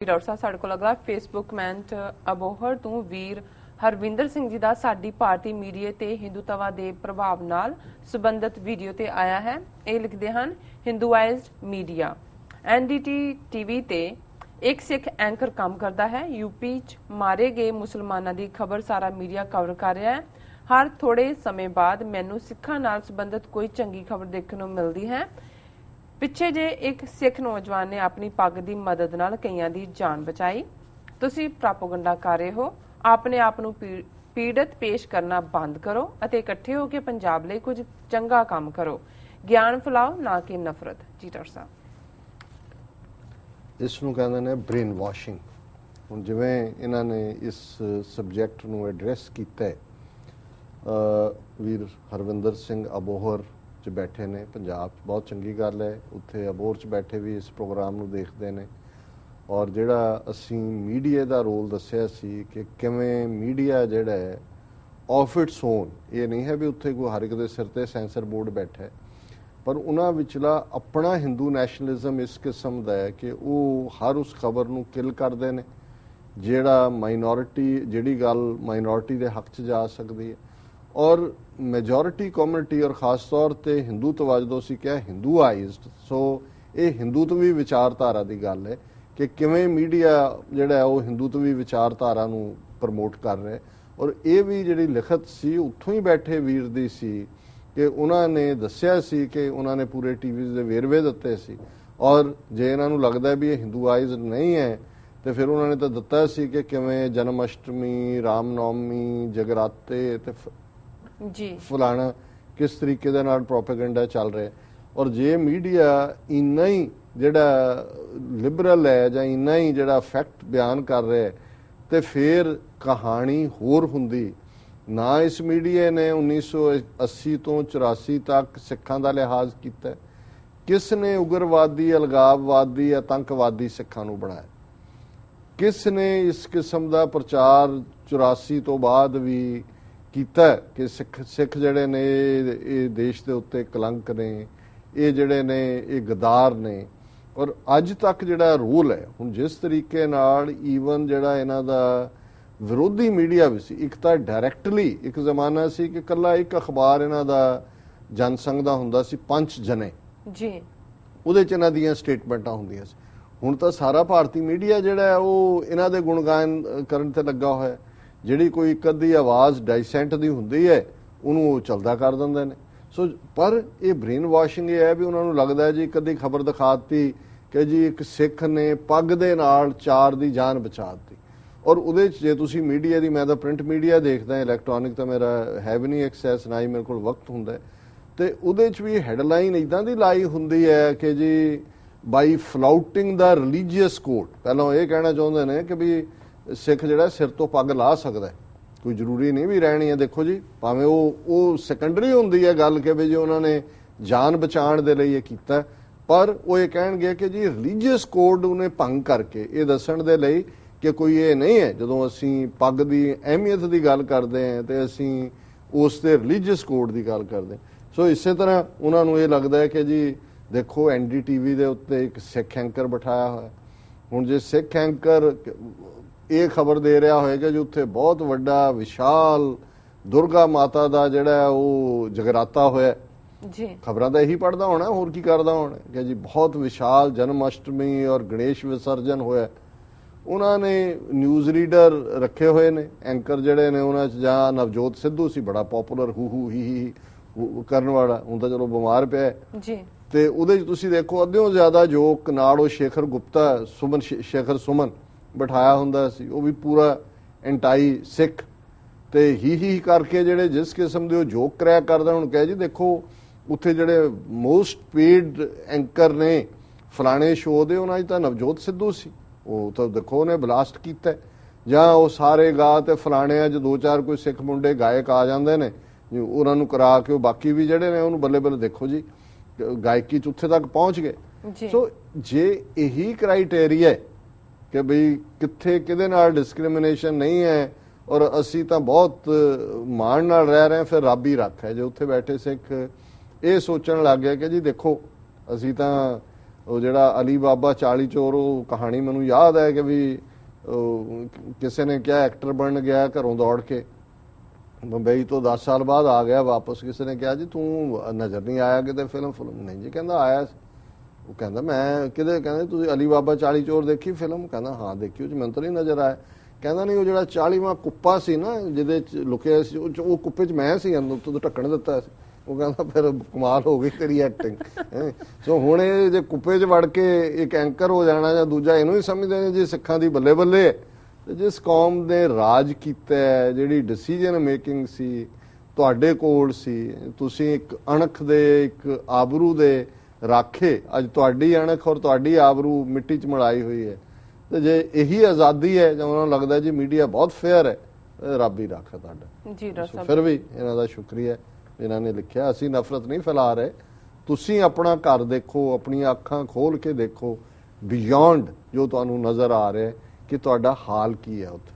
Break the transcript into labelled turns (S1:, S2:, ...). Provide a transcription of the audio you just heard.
S1: Doctor ਸਾਹਿਬ ਸਾਡੇ ਕੋਲ ਅਗਲਾ ਫੇਸਬੁੱਕ ਕਮੈਂਟ ਅਬੋਹਰ ਤੋਂ ਵੀਰ ਹਰਵਿੰਦਰ ਸਿੰਘ ਜੀ ਦਾ ਸਾਡੀ ਭਾਰਤੀ ਮੀਡੀਆ ਤੇ ਹਿੰਦੂਤਵਾ ਦੇ ਪ੍ਰਭਾਵ ਨਾਲ ਸੰਬੰਧਿਤ ਵੀਡੀਓ ਤੇ ਆਇਆ ਹੈ। ਇਹ ਲਿਖਦੇ ਹਨ, ਹਿੰਦੂਆਈਜ਼ਡ ਮੀਡੀਆ ਐਨਡੀਟੀ ਟੀਵੀ ਤੇ ਇੱਕ ਸਿੱਖ ਐਂਕਰ ਕੰਮ ਕਰਦਾ ਹੈ। यूपी ਚ ਮਾਰੇ ਗਏ ਮੁਸਲਮਾਨਾਂ ਦੀ ਖਬਰ ਸਾਰਾ ਮੀਡੀਆ ਕਵਰ ਕਰ ਰਿਹਾ ਹੈ। ਹਰ ਥੋੜੇ ਸਮੇਂ ਬਾਅਦ ਮੈਨੂੰ ਸਿੱਖਾਂ ਨਾਲ ਸੰਬੰਧਿਤ ਕੋਈ ਚੰਗੀ ਖਬਰ ਦੇਖਣ ਨੂੰ ਮਿਲਦੀ ਹੈ। ਪਿੱਛੇ ਜੇ ਇੱਕ ਸਿੱਖ ਨੌਜਵਾਨ ਨੇ ਆਪਣੀ ਪੱਗ ਦੀ ਮਦਦ ਨਾਲ ਕਈਆਂ ਦੀ ਜਾਨ ਬਚਾਈ। ਤੁਸੀਂ ਪ੍ਰੋਪਗੈਂਡਾ ਕਰ ਰਹੇ ਹੋ। ਆਪਣੇ ਆਪ ਨੂੰ ਪੀੜਤ ਪੇਸ਼ ਕਰਨਾ ਬੰਦ ਕਰੋ ਅਤੇ ਇਕੱਠੇ ਹੋ ਕੇ ਪੰਜਾਬ ਲਈ ਕੁਝ ਚੰਗਾ ਕੰਮ ਕਰੋ। ਗਿਆਨ ਫੈਲਾਓ, ਨਾ ਕਿ ਨਫ਼ਰਤ। ਜੀ ਡਾਕਟਰ ਸਾਹਿਬ,
S2: ਇਸ ਨੂੰ ਕਹਿੰਦੇ ਨੇ ਬ੍ਰੇਨ ਵਾਸ਼ਿੰਗ। ਹੁਣ ਜਿਵੇਂ ਇਹਨਾਂ ਨੇ ਇਸ ਸਬਜੈਕਟ ਨੂੰ ਐਡਰੈਸ ਕੀਤਾ, ਵੀਰ ਹਰਵਿੰਦਰ ਸਿੰਘ ਅਬੋਹਰ 'ਚ ਬੈਠੇ ਨੇ ਪੰਜਾਬ 'ਚ, ਬਹੁਤ ਚੰਗੀ ਗੱਲ ਹੈ। ਉੱਥੇ ਅਬੋਹਰ 'ਚ ਬੈਠੇ ਵੀ ਇਸ ਪ੍ਰੋਗਰਾਮ ਨੂੰ ਦੇਖਦੇ ਨੇ। ਔਰ ਜਿਹੜਾ ਅਸੀਂ ਮੀਡੀਆ ਦਾ ਰੋਲ ਦੱਸਿਆ ਸੀ ਕਿ ਕਿਵੇਂ ਮੀਡੀਆ ਜਿਹੜਾ ਹੈ ਆਫ ਇਟਸ ਓਨ, ਇਹ ਨਹੀਂ ਹੈ ਵੀ ਉੱਥੇ ਕੋਈ ਹਰ ਇੱਕ ਦੇ ਸਿਰ ਤੇ ਸੈਂਸਰ ਬੋਰਡ ਬੈਠਾ ਹੈ, ਪਰ ਉਹਨਾਂ ਵਿਚਲਾ ਆਪਣਾ ਹਿੰਦੂ ਨੈਸ਼ਨਲਿਜ਼ਮ ਇਸ ਕਿਸਮ ਦਾ ਹੈ ਕਿ ਉਹ ਹਰ ਉਸ ਖਬਰ ਨੂੰ ਕਿਲ ਕਰਦੇ ਨੇ ਜਿਹੜਾ ਜਿਹੜੀ ਗੱਲ ਮਾਈਨੋਰਿਟੀ ਦੇ ਹੱਕ 'ਚ ਜਾ ਸਕਦੀ ਹੈ। ਔਰ ਮੈਜੋਰਿਟੀ ਕਮਿਊਨਿਟੀ ਔਰ ਖਾਸ ਤੌਰ ਤੇ ਹਿੰਦੂਤਵਾ, ਜਦੋਂ ਅਸੀਂ ਕਿਹਾ ਹਿੰਦੂਆਈਜ਼ਡ, ਸੋ ਇਹ ਹਿੰਦੂਤਵੀ ਵਿਚਾਰਧਾਰਾ ਦੀ ਗੱਲ ਹੈ ਕਿ ਕਿਵੇਂ ਮੀਡੀਆ ਜਿਹੜਾ ਉਹ ਹਿੰਦੂਤਵੀ ਵਿਚਾਰਧਾਰਾ ਨੂੰ ਪ੍ਰਮੋਟ ਕਰ ਰਿਹਾ। ਔਰ ਇਹ ਵੀ ਜਿਹੜੀ ਲਿਖਤ ਸੀ ਉੱਥੋਂ ਹੀ ਬੈਠੇ ਵੀਰ ਦੀ ਸੀ ਕਿ ਉਹਨਾਂ ਨੇ ਦੱਸਿਆ ਸੀ ਕਿ ਉਹਨਾਂ ਨੇ ਪੂਰੇ ਟੀਵੀ ਦੇ ਵੇਰਵੇ ਦਿੱਤੇ ਸੀ। ਔਰ ਜੇ ਇਹਨਾਂ ਨੂੰ ਲੱਗਦਾ ਵੀ ਇਹ ਹਿੰਦੂਆਈਜ਼ਡ ਨਹੀਂ ਹੈ ਤੇ ਫਿਰ ਉਹਨਾਂ ਨੇ ਤਾਂ ਦਿੱਤਾ ਸੀ ਕਿ ਕਿਵੇਂ ਜਨਮ ਅਸ਼ਟਮੀ, ਰਾਮਨੌਮੀ, ਜਗਰਾਤੇ ਤੇ ਫਲਾਣਾ ਕਿਸ ਤਰੀਕੇ ਦੇ ਨਾਲ ਪ੍ਰੋਪੇਗੈਂਡਾ ਚੱਲ ਰਿਹਾ। ਔਰ ਜੇ ਮੀਡੀਆ ਇੰਨਾ ਹੀ ਜਿਹੜਾ ਲਿਬਰਲ ਹੈ ਜਾਂ ਇੰਨਾ ਹੀ ਜਿਹੜਾ ਫੈਕਟ ਬਿਆਨ ਕਰ ਰਿਹਾ ਤੇ ਫਿਰ ਕਹਾਣੀ ਹੋਰ ਹੁੰਦੀ ਨਾ। ਇਸ ਮੀਡੀਆ ਨੇ 1980 ਤੋਂ 84 ਤੱਕ ਸਿੱਖਾਂ ਦਾ ਲਿਹਾਜ਼ ਕੀਤਾ। ਕਿਸ ਨੇ ਉਗਰਵਾਦੀ, ਅਲਗਾਵਵਾਦੀ, ਆਤੰਕਵਾਦੀ ਸਿੱਖਾਂ ਨੂੰ ਬਣਾਇਆ? ਕਿਸ ਨੇ ਇਸ ਕਿਸਮ ਦਾ ਪ੍ਰਚਾਰ 84 ਤੋਂ ਬਾਅਦ ਵੀ ਕੀਤਾ ਕਿ ਸਿੱਖ ਜਿਹੜੇ ਨੇ ਇਹ ਦੇਸ਼ ਦੇ ਉੱਤੇ ਕਲੰਕ ਨੇ, ਇਹ ਜਿਹੜੇ ਨੇ ਇਹ ਗਦਾਰ ਨੇ। ਔਰ ਅੱਜ ਤੱਕ ਜਿਹੜਾ ਰੋਲ ਹੈ, ਹੁਣ ਜਿਸ ਤਰੀਕੇ ਨਾਲ ਈਵਨ ਜਿਹੜਾ ਇਹਨਾਂ ਦਾ ਵਿਰੋਧੀ ਮੀਡੀਆ ਵੀ ਸੀ, ਇੱਕ ਤਾਂ ਡਾਇਰੈਕਟਲੀ, ਇੱਕ ਜ਼ਮਾਨਾ ਸੀ ਕਿ ਇਕੱਲਾ ਇੱਕ ਅਖਬਾਰ ਇਹਨਾਂ ਦਾ ਜਨਸੰਘ ਦਾ ਹੁੰਦਾ ਸੀ, ਪੰਚ ਜਨੇ ਜੀ, ਉਹਦੇ 'ਚ ਇਹਨਾਂ ਦੀਆਂ ਸਟੇਟਮੈਂਟਾਂ ਹੁੰਦੀਆਂ ਸੀ। ਹੁਣ ਤਾਂ ਸਾਰਾ ਭਾਰਤੀ ਮੀਡੀਆ ਜਿਹੜਾ ਉਹ ਇਹਨਾਂ ਦੇ ਗੁਣਗਾਨ ਕਰਨ ਤੇ ਲੱਗਾ ਹੋਇਆ। ਜਿਹੜੀ ਕੋਈ ਇੱਕ ਅੱਧੀ ਆਵਾਜ਼ ਡਾਈਸੈਂਟ ਦੀ ਹੁੰਦੀ ਹੈ ਉਹਨੂੰ ਉਹ ਚੱਲਦਾ ਕਰ ਦਿੰਦੇ ਨੇ। ਸੋ ਪਰ ਇਹ ਬ੍ਰੇਨ ਵਾਸ਼ਿੰਗ ਇਹ ਹੈ ਵੀ ਉਹਨਾਂ ਨੂੰ ਲੱਗਦਾ ਹੈ ਜੀ ਇੱਕ ਅੱਧੀ ਖਬਰ ਦਿਖਾਤੀ ਕਿ ਜੀ ਇੱਕ ਸਿੱਖ ਨੇ ਪੱਗ ਦੇ ਨਾਲ 4 ਦੀ ਜਾਨ ਬਚਾ ਦਿੱਤੀ। ਔਰ ਉਹਦੇ 'ਚ ਜੇ ਤੁਸੀਂ ਮੀਡੀਆ ਦੀ, ਮੈਂ ਤਾਂ ਪ੍ਰਿੰਟ ਮੀਡੀਆ ਦੇਖਦਾ, ਇਲੈਕਟ੍ਰੋਨਿਕ ਤਾਂ ਮੇਰਾ ਹੈ ਵੀ ਨਹੀਂ ਐਕਸੈਸ, ਨਾ ਹੀ ਮੇਰੇ ਕੋਲ ਵਕਤ ਹੁੰਦਾ, ਤੇ ਉਹਦੇ 'ਚ ਵੀ ਹੈਡਲਾਈਨ ਇੱਦਾਂ ਦੀ ਲਾਈ ਹੁੰਦੀ ਹੈ ਕਿ ਜੀ ਬਾਈ ਫਲਾਊਟਿੰਗ ਦਾ ਰਿਲੀਜੀਅਸ ਕੋਡ। ਪਹਿਲਾਂ ਇਹ ਕਹਿਣਾ ਚਾਹੁੰਦੇ ਨੇ ਕਿ ਵੀ ਸਿੱਖ ਜਿਹੜਾ ਸਿਰ ਤੋਂ ਪੱਗ ਲਾ ਸਕਦਾ, ਕੋਈ ਜ਼ਰੂਰੀ ਨਹੀਂ ਵੀ ਰਹਿਣੀ ਹੈ। ਦੇਖੋ ਜੀ, ਭਾਵੇਂ ਉਹ ਸੈਕੰਡਰੀ ਹੁੰਦੀ ਹੈ ਗੱਲ ਕਿ ਵੀ ਜੇ ਉਹਨਾਂ ਨੇ ਜਾਨ ਬਚਾਉਣ ਦੇ ਲਈ ਇਹ ਕੀਤਾ, ਪਰ ਉਹ ਇਹ ਕਹਿਣਗੇ ਕਿ ਜੀ ਰਿਲੀਜੀਅਸ ਕੋਡ ਉਹਨੇ ਭੰਗ ਕਰਕੇ, ਇਹ ਦੱਸਣ ਦੇ ਲਈ ਕਿ ਕੋਈ ਇਹ ਨਹੀਂ ਹੈ ਜਦੋਂ ਅਸੀਂ ਪੱਗ ਦੀ ਅਹਿਮੀਅਤ ਦੀ ਗੱਲ ਕਰਦੇ ਹਾਂ ਤੇ ਅਸੀਂ ਉਸ ਦੇ ਰਿਲੀਜੀਅਸ ਕੋਡ ਦੀ ਗੱਲ ਕਰਦੇ। ਸੋ ਇਸੇ ਤਰ੍ਹਾਂ ਉਹਨਾਂ ਨੂੰ ਇਹ ਲੱਗਦਾ ਹੈ ਕਿ ਜੀ ਦੇਖੋ NDTV ਦੇ ਉੱਤੇ ਇੱਕ ਸਿੱਖ ਐਂਕਰ ਬਿਠਾਇਆ ਹੋਇਆ। ਹੁਣ ਜੇ ਸਿੱਖ ਐਂਕਰ ਇਹ ਖਬਰ ਦੇ ਰਿਹਾ ਹੋਏਗਾ ਜੀ ਉੱਥੇ ਬਹੁਤ ਵੱਡਾ ਵਿਸ਼ਾਲ ਦੁਰਗਾ ਮਾਤਾ ਦਾ ਜਿਹੜਾ ਉਹ ਜਗਰਾਤਾ ਹੋਇਆ ਜੀ, ਖਬਰਾਂ ਤਾਂ ਇਹੀ ਪੜ੍ਹਦਾ ਹੋਣਾ, ਹੋਰ ਕੀ ਕਰਦਾ ਹੋਣਾ ਕਿ ਜੀ ਬਹੁਤ ਵਿਸ਼ਾਲ ਜਨਮ ਅਸ਼ਟਮੀ ਔਰ ਗਣੇਸ਼ ਵਿਸਰਜਨ ਹੋਇਆ। ਉਹਨਾਂ ਨੇ ਨਿਊਜ਼ ਰੀਡਰ ਰੱਖੇ ਹੋਏ ਨੇ, ਐਂਕਰ ਜਿਹੜੇ ਨੇ ਉਹਨਾਂ 'ਚ ਜਾਂ ਨਵਜੋਤ ਸਿੱਧੂ ਸੀ, ਬੜਾ ਪਪੂਲਰ, ਹੂ ਹੀ ਕਰਨ ਵਾਲਾ, ਹੁਣ ਤਾਂ ਚਲੋ ਬਿਮਾਰ ਪਿਆ ਜੀ, ਤੇ ਉਹਦੇ 'ਚ ਤੁਸੀਂ ਦੇਖੋ ਅੱਧਿਓਂ ਜ਼ਿਆਦਾ ਜੋਕ ਨਾਲ ਉਹ ਸ਼ੇਖਰ ਗੁਪਤਾ, ਸ਼ੇਖਰ ਸੁਮਨ ਬਿਠਾਇਆ ਹੁੰਦਾ ਸੀ। ਉਹ ਵੀ ਪੂਰਾ ਐਂਟਾਈ ਸਿੱਖ ਤੇ ਹੀ ਕਰਕੇ ਜਿਹੜੇ ਜਿਸ ਕਿਸਮ ਦੇ ਉਹ ਜੋਕ ਕਰਿਆ ਕਰਦਾ। ਹੁਣ ਕਹੇ ਜੀ ਦੇਖੋ ਉੱਥੇ ਜਿਹੜੇ ਮੋਸਟ ਪੇਡ ਐਂਕਰ ਨੇ ਫਲਾਣੇ ਸ਼ੋਅ ਦੇ, ਉਹਨਾਂ 'ਚ ਤਾਂ ਨਵਜੋਤ ਸਿੱਧੂ ਸੀ, ਉਹ ਤਾਂ ਦੇਖੋ ਉਹਨੇ ਬਲਾਸਟ ਕੀਤਾ। ਜਾਂ ਉਹ ਸਾਰੇ ਗਾ ਤੇ ਫਲਾਣਿਆਂ 'ਚ 2-4 ਕੋਈ ਸਿੱਖ ਮੁੰਡੇ ਗਾਇਕ ਆ ਜਾਂਦੇ ਨੇ, ਉਹਨਾਂ ਨੂੰ ਕਰਾ ਕੇ ਉਹ ਬਾਕੀ ਵੀ ਜਿਹੜੇ ਨੇ ਉਹਨੂੰ ਬੱਲੇ ਬੱਲੇ ਦੇਖੋ ਜੀ ਗਾਇਕੀ 'ਚ ਉੱਥੇ ਤੱਕ ਪਹੁੰਚ ਗਏ। ਸੋ ਜੇ ਇਹੀ ਕ੍ਰਾਈਟੇਰੀਆ ਕਿ ਬਈ ਕਿੱਥੇ ਕਿਹਦੇ ਨਾਲ ਡਿਸਕ੍ਰਿਮੀਨੇਸ਼ਨ ਨਹੀਂ ਹੈ ਔਰ ਅਸੀਂ ਤਾਂ ਬਹੁਤ ਮਾਣ ਨਾਲ ਰਹਿ ਰਹੇ, ਫਿਰ ਰੱਬ ਹੀ ਰੱਖ ਹੈ। ਜੇ ਉੱਥੇ ਬੈਠੇ ਸਿੱਖ ਇਹ ਸੋਚਣ ਲੱਗ ਗਿਆ ਕਿ ਜੀ ਦੇਖੋ ਅਸੀਂ ਤਾਂ ਉਹ ਜਿਹੜਾ ਅਲੀ ਬਾਬਾ 40 ਚੋਰ, ਉਹ ਕਹਾਣੀ ਮੈਨੂੰ ਯਾਦ ਹੈ ਕਿ ਵੀ ਕਿਸੇ ਨੇ ਕਿਹਾ ਐਕਟਰ ਬਣ ਗਿਆ ਘਰੋਂ ਦੌੜ ਕੇ, ਬੰਬਈ ਤੋਂ 10 ਸਾਲ ਬਾਅਦ ਆ ਗਿਆ ਵਾਪਸ। ਕਿਸੇ ਨੇ ਕਿਹਾ ਜੀ ਤੂੰ ਨਜ਼ਰ ਨਹੀਂ ਆਇਆ ਕਿਤੇ ਫਿਲਮ? ਨਹੀਂ ਜੀ, ਕਹਿੰਦਾ ਆਇਆ। ਉਹ ਕਹਿੰਦਾ ਮੈਂ ਕਿਤੇ? ਕਹਿੰਦੇ ਤੁਸੀਂ ਅਲੀ ਬਾਬਾ 40 ਚੋਰ ਦੇਖੀ ਫਿਲਮ? ਕਹਿੰਦਾ ਹਾਂ ਦੇਖੀ, ਉਹ 'ਚ ਮੈਨੂੰ ਤਾਂ ਨਹੀਂ ਨਜ਼ਰ ਆਇਆ। ਕਹਿੰਦਾ ਨਹੀਂ, ਉਹ ਜਿਹੜਾ 40ਵਾਂ ਕੁੱਪਾ ਸੀ ਨਾ ਜਿਹਦੇ 'ਚ ਲੁਕਿਆ ਸੀ, ਉਹ ਕੁੱਪੇ 'ਚ ਮੈਂ ਸੀ, ਅੰਦਰ ਤੋਂ ਢੱਕਣ ਦਿੱਤਾ ਸੀ। ਉਹ ਕਹਿੰਦਾ ਫਿਰ ਕਮਾਲ ਹੋ ਗਈ ਤੇਰੀ ਐਕਟਿੰਗ। ਸੋ ਹੁਣ ਇਹ ਜੇ ਕੁੱਪੇ 'ਚ ਵੜ ਕੇ ਇੱਕ ਐਂਕਰ ਹੋ ਜਾਣਾ ਜਾਂ ਦੂਜਾ, ਇਹਨੂੰ ਹੀ ਸਮਝਦੇ ਨੇ ਜੀ ਸਿੱਖਾਂ ਦੀ ਬੱਲੇ ਬੱਲੇ। ਤੇ ਜਿਸ ਕੌਮ ਨੇ ਰਾਜ ਕੀਤਾ, ਜਿਹੜੀ ਡਿਸੀਜਨ ਮੇਕਿੰਗ ਸੀ ਤੁਹਾਡੇ ਕੋਲ ਸੀ, ਤੁਸੀਂ ਇੱਕ ਅਣਖ ਦੇ, ਇੱਕ ਆਬਰੂ ਦੇ ਰਾਖੇ, ਅੱਜ ਤੁਹਾਡੀ ਅਣਖ ਔਰ ਤੁਹਾਡੀ ਆਬਰੂ ਮਿੱਟੀ 'ਚ ਮਿਲਾਈ ਹੋਈ ਹੈ। ਤੇ ਜੇ ਇਹੀ ਆਜ਼ਾਦੀ ਹੈ ਜਾਂ ਉਹਨਾਂ ਨੂੰ ਲੱਗਦਾ ਜੀ ਮੀਡੀਆ ਬਹੁਤ ਫੇਅਰ ਹੈ, ਰੱਬ ਹੀ ਰੱਖਾ ਤੁਹਾਡਾ ਜੀ। ਫਿਰ ਵੀ ਇਹਨਾਂ ਦਾ ਸ਼ੁਕਰੀਆ, ਇਹਨਾਂ ਨੇ ਲਿਖਿਆ। ਅਸੀਂ ਨਫ਼ਰਤ ਨਹੀਂ ਫੈਲਾ ਰਹੇ, ਤੁਸੀਂ ਆਪਣਾ ਘਰ ਦੇਖੋ, ਆਪਣੀਆਂ ਅੱਖਾਂ ਖੋਲ ਕੇ ਦੇਖੋ ਬਿਯੋਂਡ ਜੋ ਤੁਹਾਨੂੰ ਨਜ਼ਰ ਆ ਰਿਹਾ ਕਿ ਤੁਹਾਡਾ ਹਾਲ ਕੀ ਹੈ ਉੱਥੇ।